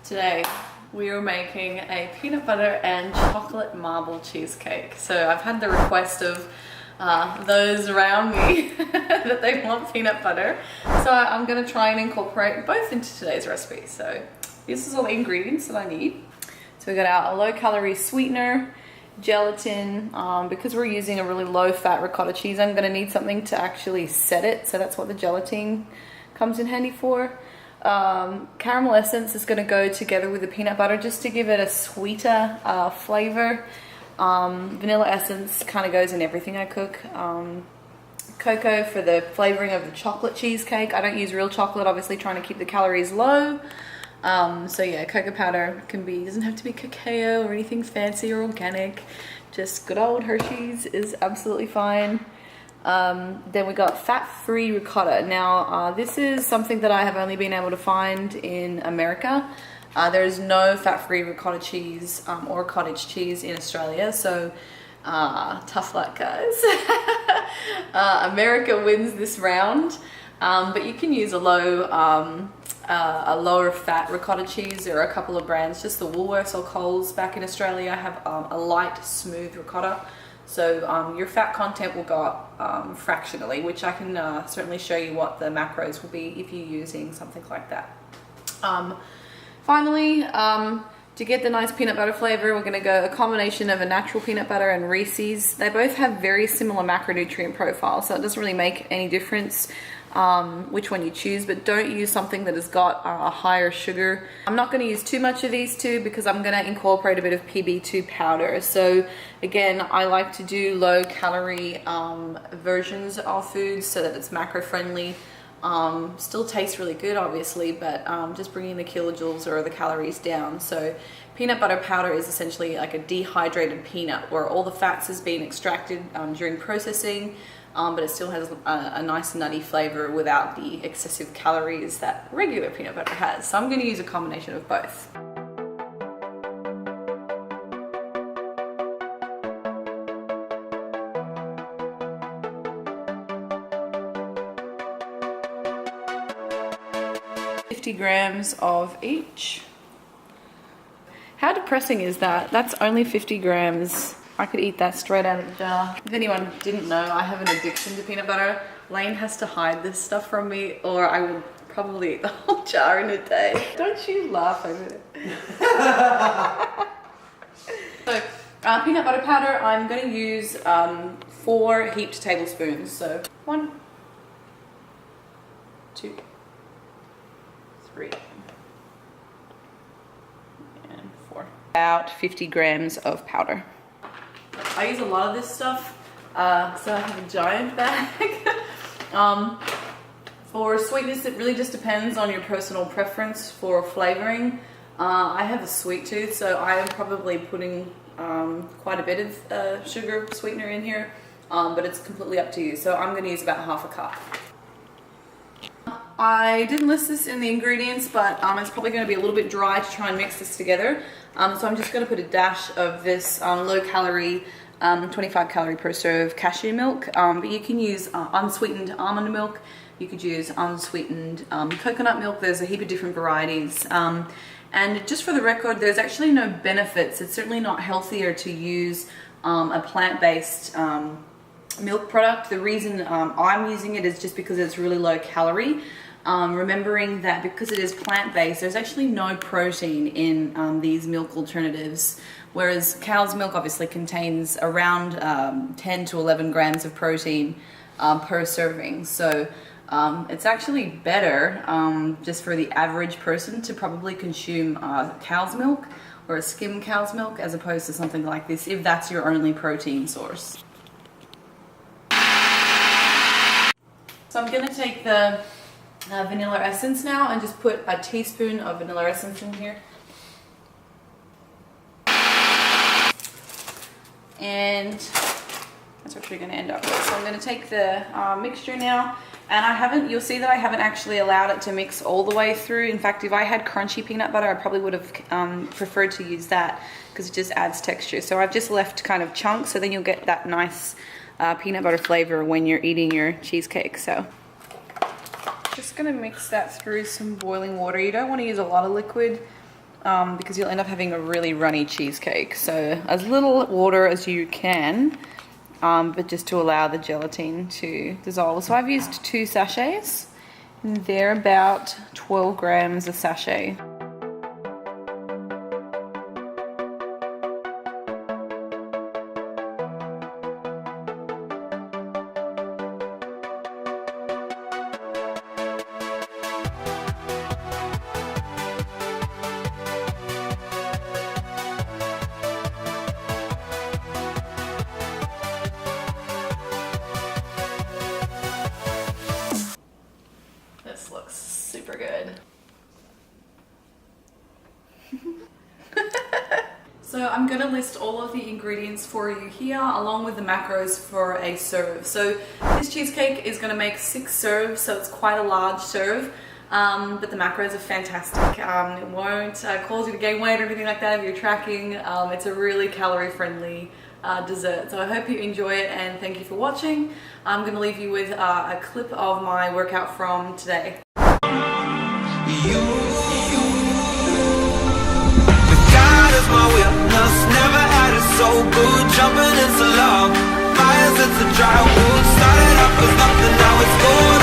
Today we are making a peanut butter and chocolate marble cheesecake. So I've had the request of those around me that they want peanut butter. So I'm going to try and incorporate both into today's recipe. So this is all the ingredients that I need. So we got our low calorie sweetener, gelatin. Because we're using a really low fat ricotta cheese, I'm going to need something to actually set it. So that's what the gelatin comes in handy for. Caramel essence is going to go together with the peanut butter just to give it a sweeter flavor. Vanilla essence kind of goes in everything I cook. Cocoa for the flavoring of the chocolate cheesecake. I don't use real chocolate, obviously trying to keep the calories low. So yeah, cocoa powder doesn't have to be cacao or anything fancy or organic. Just good old Hershey's is absolutely fine. Then we got fat-free ricotta. Now, this is something that I have only been able to find in America. There is no fat-free ricotta cheese or cottage cheese in Australia, so tough luck, guys. America wins this round, but you can use a lower fat ricotta cheese. There are a couple of brands, just the Woolworths or Coles back in Australia have a light, smooth ricotta. So your fat content will go up fractionally, which I can certainly show you what the macros will be if you're using something like that. Finally, to get the nice peanut butter flavor, we're going to go a combination of a natural peanut butter and Reese's. They both have very similar macronutrient profiles, so it doesn't really make any difference which one you choose, but don't use something that has got a higher sugar. I'm not going to use too much of these two because I'm going to incorporate a bit of PB2 powder. So again, I like to do low calorie versions of foods so that it's macro friendly. Still tastes really good obviously, but just bringing the kilojoules or the calories down. So peanut butter powder is essentially like a dehydrated peanut where all the fats has been extracted during processing. But it still has a nice nutty flavor without the excessive calories that regular peanut butter has. So I'm going to use a combination of both. Grams of each. How depressing is that? That's only 50 grams. I could eat that straight out of the jar. If anyone didn't know, I have an addiction to peanut butter. Lane has to hide this stuff from me or I would probably eat the whole jar in a day. Don't you laugh over it. So, peanut butter powder, I'm going to use 4 heaped tablespoons. So 1, 2, 3, and 4. About 50 grams of powder. I use a lot of this stuff, so I have a giant bag. For sweetness, it really just depends on your personal preference for flavoring. I have a sweet tooth, so I am probably putting quite a bit of sugar sweetener in here, but it's completely up to you. So I'm going to use about half a cup. I didn't list this in the ingredients, but it's probably going to be a little bit dry to try and mix this together. So I'm just going to put a dash of this low calorie, 25 calorie per serve cashew milk, but you can use unsweetened almond milk. You could use unsweetened coconut milk. There's a heap of different varieties. And just for the record, there's actually no benefits. It's certainly not healthier to use a plant-based milk product. The reason I'm using it is just because it's really low calorie. Remembering that because it is plant-based, there's actually no protein in these milk alternatives, whereas cow's milk obviously contains around 10 to 11 grams of protein per serving. So it's actually better just for the average person to probably consume cow's milk or a skim cow's milk as opposed to something like this if that's your only protein source. So I'm going to take the vanilla essence now and just put a teaspoon of vanilla essence in here. And That's what you're going to end up with. So I'm going to take the mixture now, and you'll see that I haven't actually allowed it to mix all the way through. In fact, if I had crunchy peanut butter, I probably would have preferred to use that because it just adds texture. So I've just left kind of chunks, so then you'll get that nice peanut butter flavor when you're eating your cheesecake. So just going to mix that through some boiling water. You don't want to use a lot of liquid because you'll end up having a really runny cheesecake. So as little water as you can. But just to allow the gelatin to dissolve. So I've used 2 sachets, and they're about 12 grams a sachet. This looks super good. So I'm going to list all of the ingredients for you here, along with the macros for a serve. So this cheesecake is going to make 6 serves, so it's quite a large serve, but the macros are fantastic. It won't cause you to gain weight or anything like that if you're tracking. It's a really calorie friendly dessert. So I hope you enjoy it, and thank you for watching. I'm going to leave you with a clip of my workout from today. My witness never had it so good, jumping into love, fires into dry wood, started up as nothing, now it's good.